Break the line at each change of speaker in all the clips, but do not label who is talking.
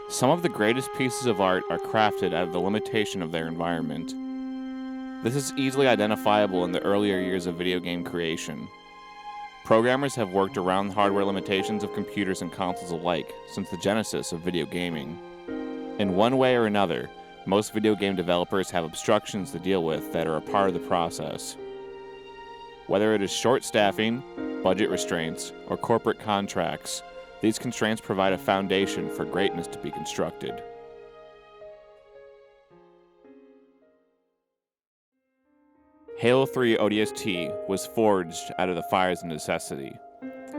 Some of the greatest pieces of art are crafted out of the limitation of their environment. This is easily identifiable in the earlier years of video game creation. Programmers have worked around the hardware limitations of computers and consoles alike since the genesis of video gaming. In one way or another, most video game developers have obstructions to deal with that are a part of the process. Whether it is short staffing, budget restraints, or corporate contracts, these constraints provide a foundation for greatness to be constructed. Halo 3 ODST was forged out of the fires of necessity.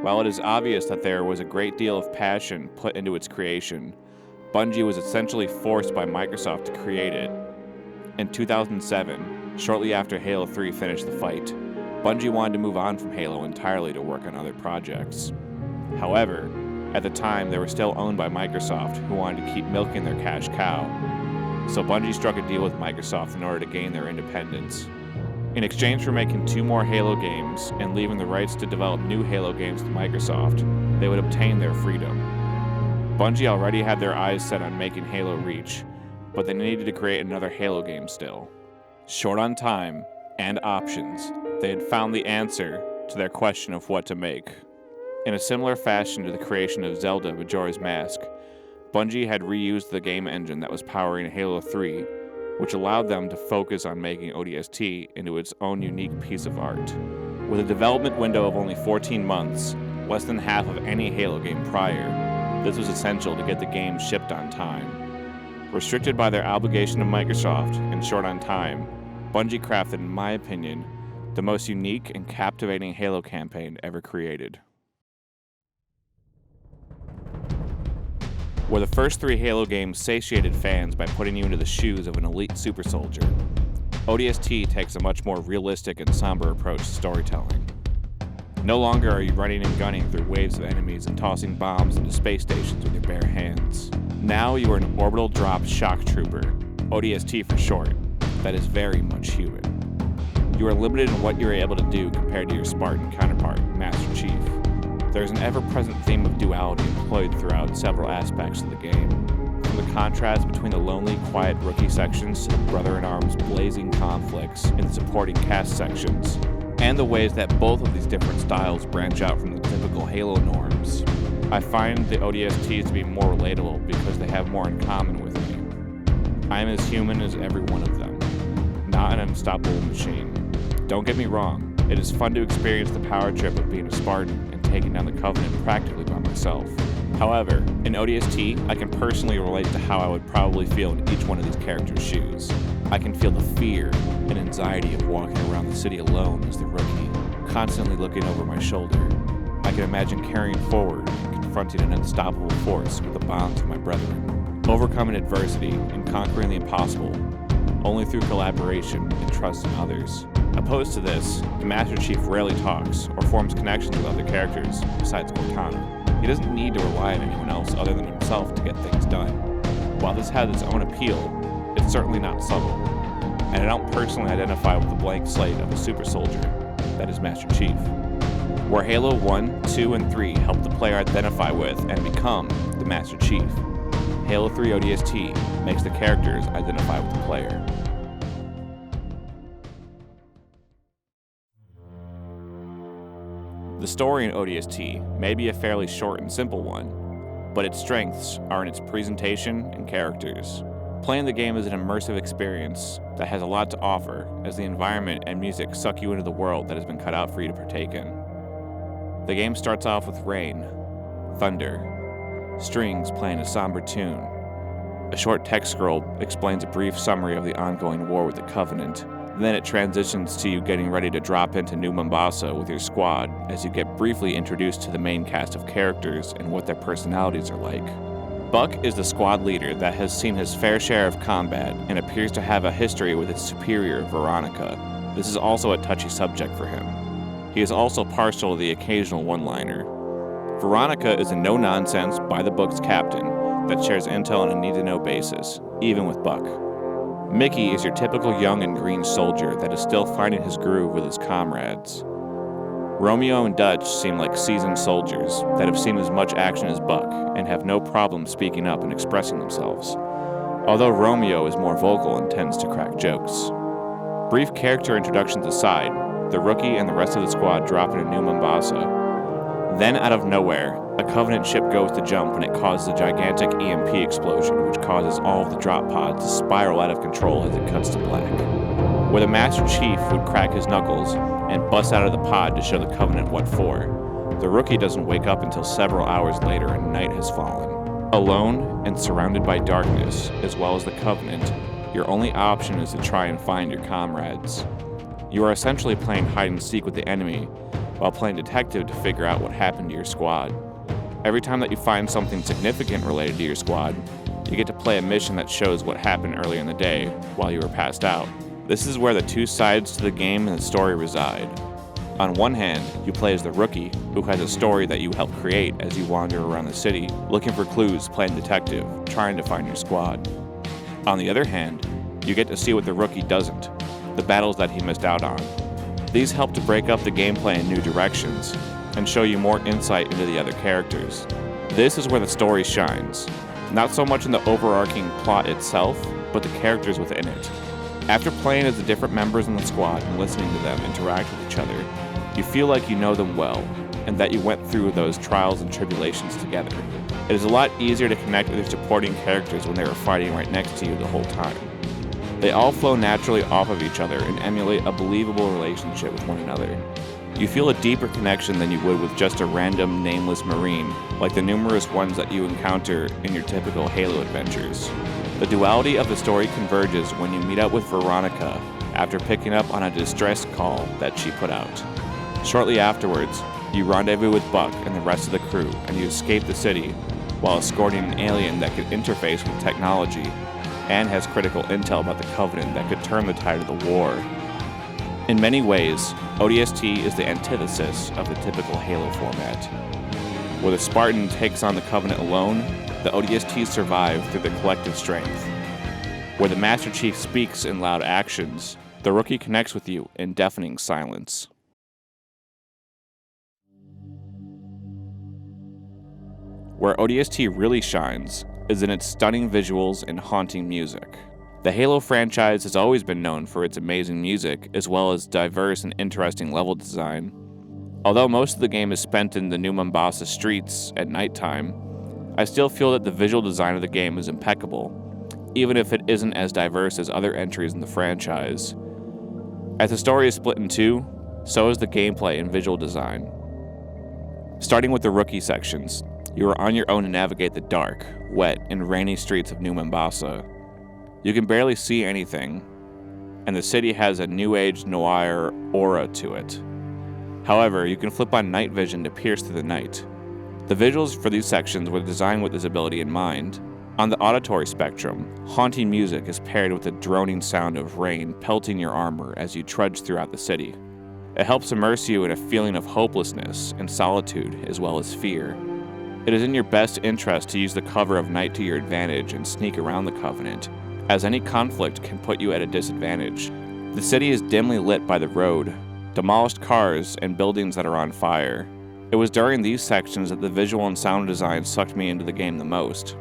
While it is obvious that there was a great deal of passion put into its creation, Bungie was essentially forced by Microsoft to create it. In 2007, shortly after Halo 3 finished the fight, Bungie wanted to move on from Halo entirely to work on other projects. However, at the time they were still owned by Microsoft, who wanted to keep milking their cash cow. So Bungie struck a deal with Microsoft in order to gain their independence. In exchange for making 2 more Halo games and leaving the rights to develop new Halo games to Microsoft, they would obtain their freedom. Bungie already had their eyes set on making Halo Reach, but they needed to create another Halo game still. Short on time and options, they had found the answer to their question of what to make. In a similar fashion to the creation of Zelda Majora's Mask, Bungie had reused the game engine that was powering Halo 3, which allowed them to focus on making ODST into its own unique piece of art. With a development window of only 14 months, less than half of any Halo game prior, this was essential to get the game shipped on time. Restricted by their obligation to Microsoft and short on time, Bungie crafted, in my opinion, the most unique and captivating Halo campaign ever created. Where the first 3 Halo games satiated fans by putting you into the shoes of an elite super soldier, ODST takes a much more realistic and somber approach to storytelling. No longer are you running and gunning through waves of enemies and tossing bombs into space stations with your bare hands. Now you are an orbital drop shock trooper, ODST for short, that is very much human. You are limited in what you are able to do compared to your Spartan counterpart, Master Chief. There is an ever-present theme of duality employed throughout several aspects of the game. From the contrast between the lonely, quiet rookie sections to the brother-in-arms blazing conflicts in the supporting cast sections, and the ways that both of these different styles branch out from the typical Halo norms. I find the ODSTs to be more relatable because they have more in common with me. I am as human as every one of them, not an unstoppable machine. Don't get me wrong, it is fun to experience the power trip of being a Spartan and taking down the Covenant practically by myself. However, in ODST, I can personally relate to how I would probably feel in each one of these characters' shoes. I can feel the fear and anxiety of walking around the city alone as the rookie, constantly looking over my shoulder. I can imagine carrying forward and confronting an unstoppable force with the bonds of my brethren, overcoming adversity and conquering the impossible only through collaboration and trust in others. Opposed to this, the Master Chief rarely talks or forms connections with other characters besides Cortana. He doesn't need to rely on anyone else other than himself to get things done. While this has its own appeal, it's certainly not subtle, and I don't personally identify with the blank slate of a super soldier that is Master Chief. Where Halo 1, 2, and 3 help the player identify with and become the Master Chief, Halo 3 ODST makes the characters identify with the player. The story in ODST may be a fairly short and simple one, but its strengths are in its presentation and characters. Playing the game is an immersive experience that has a lot to offer, as the environment and music suck you into the world that has been cut out for you to partake in. The game starts off with rain, thunder, strings playing a somber tune. A short text scroll explains a brief summary of the ongoing war with the Covenant. Then it transitions to you getting ready to drop into New Mombasa with your squad as you get briefly introduced to the main cast of characters and what their personalities are like. Buck is the squad leader that has seen his fair share of combat and appears to have a history with its superior, Veronica. This is also a touchy subject for him. He is also partial to the occasional one-liner. Veronica is a no-nonsense, by-the-books captain that shares intel on a need-to-know basis, even with Buck. Mickey is your typical young and green soldier that is still finding his groove with his comrades. Romeo and Dutch seem like seasoned soldiers that have seen as much action as Buck and have no problem speaking up and expressing themselves, although Romeo is more vocal and tends to crack jokes. Brief character introductions aside, the rookie and the rest of the squad drop into New Mombasa. Then, out of nowhere, a Covenant ship goes to jump and it causes a gigantic EMP explosion, which causes all of the drop pods to spiral out of control as it cuts to black. Where the Master Chief would crack his knuckles and bust out of the pod to show the Covenant what for, the rookie doesn't wake up until several hours later and night has fallen. Alone and surrounded by darkness, as well as the Covenant, your only option is to try and find your comrades. You are essentially playing hide-and-seek with the enemy, while playing detective to figure out what happened to your squad. Every time that you find something significant related to your squad, you get to play a mission that shows what happened earlier in the day, while you were passed out. This is where the two sides to the game and the story reside. On one hand, you play as the rookie, who has a story that you help create as you wander around the city, looking for clues, playing detective, trying to find your squad. On the other hand, you get to see what the rookie doesn't, the battles that he missed out on. These help to break up the gameplay in new directions, and show you more insight into the other characters. This is where the story shines, not so much in the overarching plot itself, but the characters within it. After playing as the different members in the squad and listening to them interact with each other, you feel like you know them well, and that you went through those trials and tribulations together. It is a lot easier to connect with your supporting characters when they were fighting right next to you the whole time. They all flow naturally off of each other and emulate a believable relationship with one another. You feel a deeper connection than you would with just a random, nameless Marine, like the numerous ones that you encounter in your typical Halo adventures. The duality of the story converges when you meet up with Veronica after picking up on a distress call that she put out. Shortly afterwards, you rendezvous with Buck and the rest of the crew, and you escape the city while escorting an alien that could interface with technology and has critical intel about the Covenant that could turn the tide of the war. In many ways, ODST is the antithesis of the typical Halo format. Where the Spartan takes on the Covenant alone, the ODSTs survive through their collective strength. Where the Master Chief speaks in loud actions, the rookie connects with you in deafening silence. Where ODST really shines is in its stunning visuals and haunting music. The Halo franchise has always been known for its amazing music, as well as diverse and interesting level design. Although most of the game is spent in the New Mombasa streets at nighttime, I still feel that the visual design of the game is impeccable, even if it isn't as diverse as other entries in the franchise. As the story is split in two, so is the gameplay and visual design. Starting with the rookie sections, you are on your own to navigate the dark, wet, and rainy streets of New Mombasa. You can barely see anything, and the city has a new age noir aura to it. However, you can flip on night vision to pierce through the night. The visuals for these sections were designed with this ability in mind. On the auditory spectrum, haunting music is paired with the droning sound of rain pelting your armor as you trudge throughout the city. It helps immerse you in a feeling of hopelessness and solitude, as well as fear. It is in your best interest to use the cover of night to your advantage and sneak around the Covenant, as any conflict can put you at a disadvantage. The city is dimly lit by the road, demolished cars, and buildings that are on fire. It was during these sections that the visual and sound design sucked me into the game the most.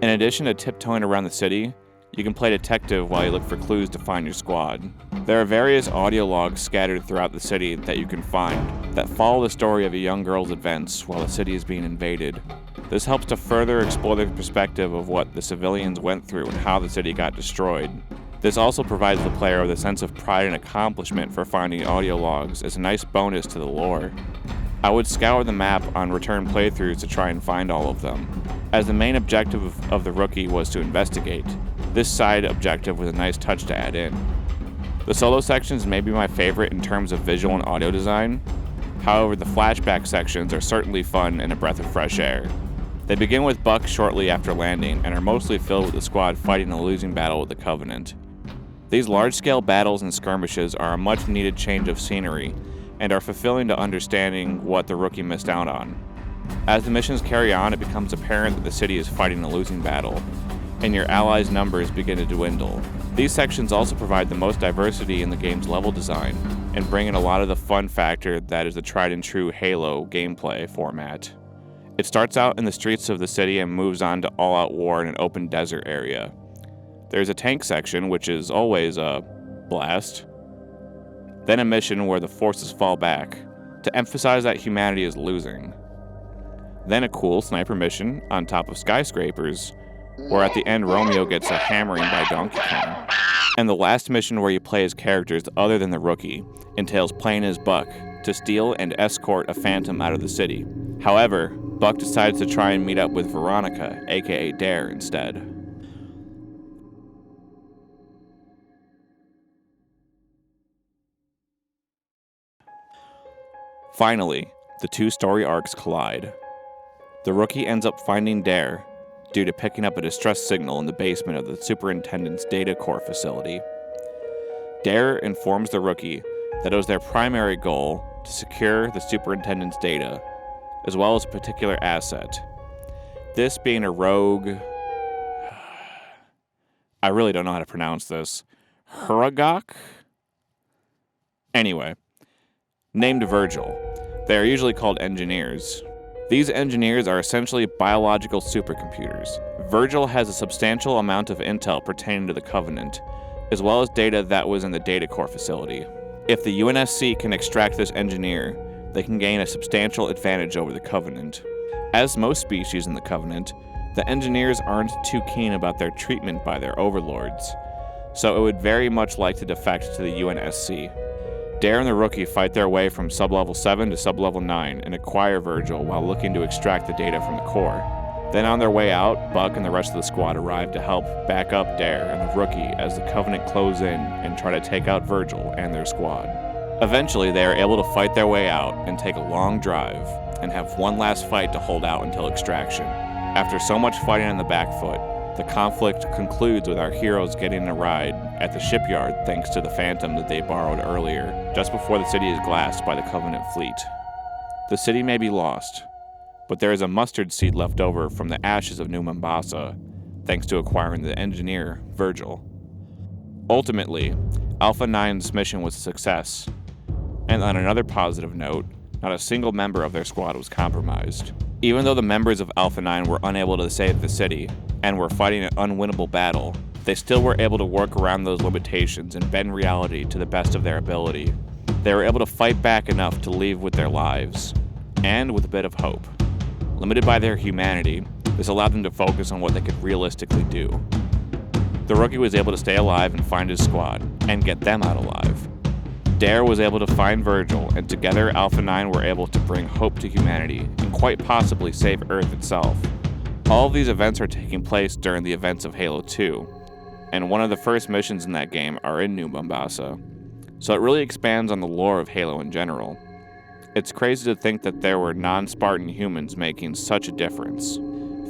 In addition to tiptoeing around the city, you can play detective while you look for clues to find your squad. There are various audio logs scattered throughout the city that you can find that follow the story of a young girl's events while the city is being invaded. This helps to further explore the perspective of what the civilians went through and how the city got destroyed. This also provides the player with a sense of pride and accomplishment for finding audio logs as a nice bonus to the lore. I would scour the map on return playthroughs to try and find all of them, as the main objective of the rookie was to investigate. This side objective was a nice touch to add in. The solo sections may be my favorite in terms of visual and audio design. However, the flashback sections are certainly fun and a breath of fresh air. They begin with Buck shortly after landing and are mostly filled with the squad fighting a losing battle with the Covenant. These large-scale battles and skirmishes are a much-needed change of scenery and are fulfilling to understanding what the rookie missed out on. As the missions carry on, it becomes apparent that the city is fighting a losing battle, and your allies' numbers begin to dwindle. These sections also provide the most diversity in the game's level design, and bring in a lot of the fun factor that is the tried and true Halo gameplay format. It starts out in the streets of the city and moves on to all-out war in an open desert area. There's a tank section, which is always a blast. Then a mission where the forces fall back, to emphasize that humanity is losing. Then a cool sniper mission on top of skyscrapers, where at the end Romeo gets a hammering by Donkey Kong. And the last mission where you play as characters other than the rookie entails playing as Buck to steal and escort a Phantom out of the city. However, Buck decides to try and meet up with Veronica, aka Dare, instead. Finally, the two story arcs collide. The rookie ends up finding Dare due to picking up a distress signal in the basement of the superintendent's data core facility. Dare informs the rookie that it was their primary goal to secure the superintendent's data, as well as a particular asset. This being a rogue... I really don't know how to pronounce this. Huragok? Anyway, named Virgil. They are usually called engineers. These engineers are essentially biological supercomputers. Virgil has a substantial amount of intel pertaining to the Covenant, as well as data that was in the data core facility. If the UNSC can extract this engineer, they can gain a substantial advantage over the Covenant. As most species in the Covenant, the engineers aren't too keen about their treatment by their overlords, so it would very much like to defect to the UNSC. Dare and the rookie fight their way from sub-level 7 to sub-level 9 and acquire Virgil while looking to extract the data from the core. Then on their way out, Buck and the rest of the squad arrive to help back up Dare and the rookie as the Covenant close in and try to take out Virgil and their squad. Eventually, they are able to fight their way out and take a long drive and have one last fight to hold out until extraction. After so much fighting on the back foot, the conflict concludes with our heroes getting a ride at the shipyard thanks to the Phantom that they borrowed earlier, just before the city is glassed by the Covenant fleet. The city may be lost, but there is a mustard seed left over from the ashes of New Mombasa, thanks to acquiring the engineer, Virgil. Ultimately, Alpha 9's mission was a success, and on another positive note, not a single member of their squad was compromised. Even though the members of Alpha 9 were unable to save the city, and were fighting an unwinnable battle, they still were able to work around those limitations and bend reality to the best of their ability. They were able to fight back enough to leave with their lives, and with a bit of hope. Limited by their humanity, this allowed them to focus on what they could realistically do. The rookie was able to stay alive and find his squad, and get them out alive. Dare was able to find Virgil, and together Alpha 9 were able to bring hope to humanity, and quite possibly save Earth itself. All of these events are taking place during the events of Halo 2, and one of the first missions in that game are in New Mombasa, so it really expands on the lore of Halo in general. It's crazy to think that there were non-Spartan humans making such a difference.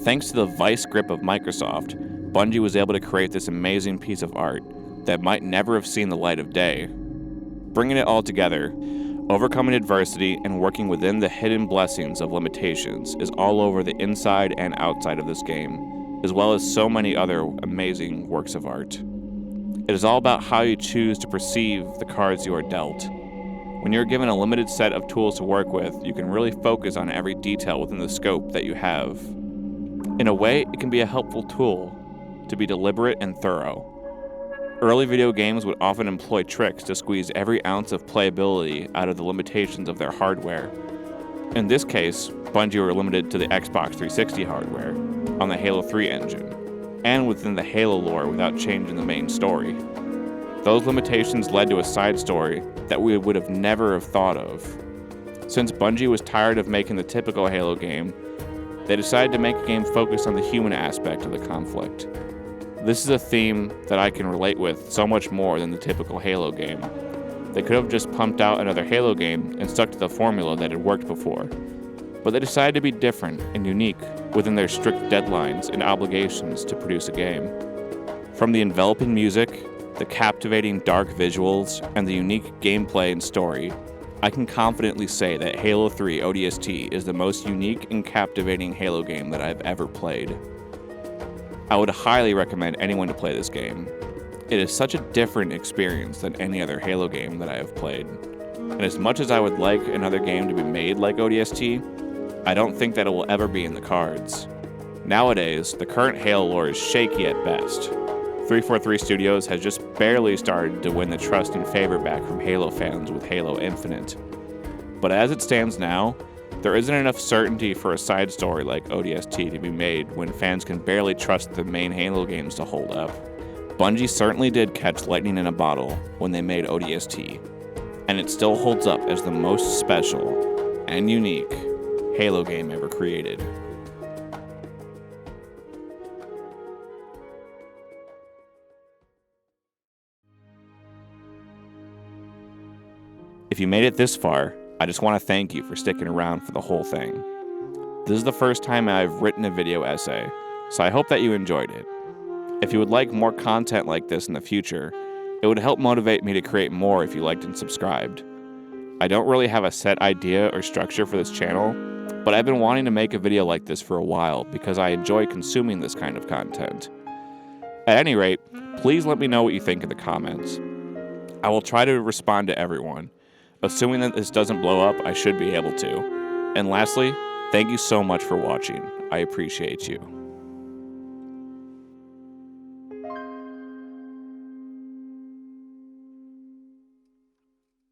Thanks to the vice grip of Microsoft, Bungie was able to create this amazing piece of art that might never have seen the light of day. Bringing it all together, overcoming adversity and working within the hidden blessings of limitations is all over the inside and outside of this game, as well as so many other amazing works of art. It is all about how you choose to perceive the cards you are dealt. When you're given a limited set of tools to work with, you can really focus on every detail within the scope that you have. In a way, it can be a helpful tool to be deliberate and thorough. Early video games would often employ tricks to squeeze every ounce of playability out of the limitations of their hardware. In this case, Bungie were limited to the Xbox 360 hardware, on the Halo 3 engine, and within the Halo lore without changing the main story. Those limitations led to a side story that we would have never have thought of. Since Bungie was tired of making the typical Halo game, they decided to make a game focused on the human aspect of the conflict. This is a theme that I can relate with so much more than the typical Halo game. They could have just pumped out another Halo game and stuck to the formula that had worked before, but they decided to be different and unique within their strict deadlines and obligations to produce a game. From the enveloping music, the captivating dark visuals, and the unique gameplay and story, I can confidently say that Halo 3 ODST is the most unique and captivating Halo game that I've ever played. I would highly recommend anyone to play this game. It is such a different experience than any other Halo game that I have played. And as much as I would like another game to be made like ODST, I don't think that it will ever be in the cards. Nowadays, the current Halo lore is shaky at best. 343 Studios has just barely started to win the trust and favor back from Halo fans with Halo Infinite. But as it stands now, there isn't enough certainty for a side story like ODST to be made when fans can barely trust the main Halo games to hold up. Bungie certainly did catch lightning in a bottle when they made ODST, and it still holds up as the most special and unique Halo game ever created. If you made it this far, I just want to thank you for sticking around for the whole thing. This is the first time I've written a video essay, so I hope that you enjoyed it. If you would like more content like this in the future, it would help motivate me to create more if you liked and subscribed. I don't really have a set idea or structure for this channel, but I've been wanting to make a video like this for a while because I enjoy consuming this kind of content. At any rate, please let me know what you think in the comments. I will try to respond to everyone. Assuming that this doesn't blow up, I should be able to. And lastly, thank you so much for watching. I appreciate you.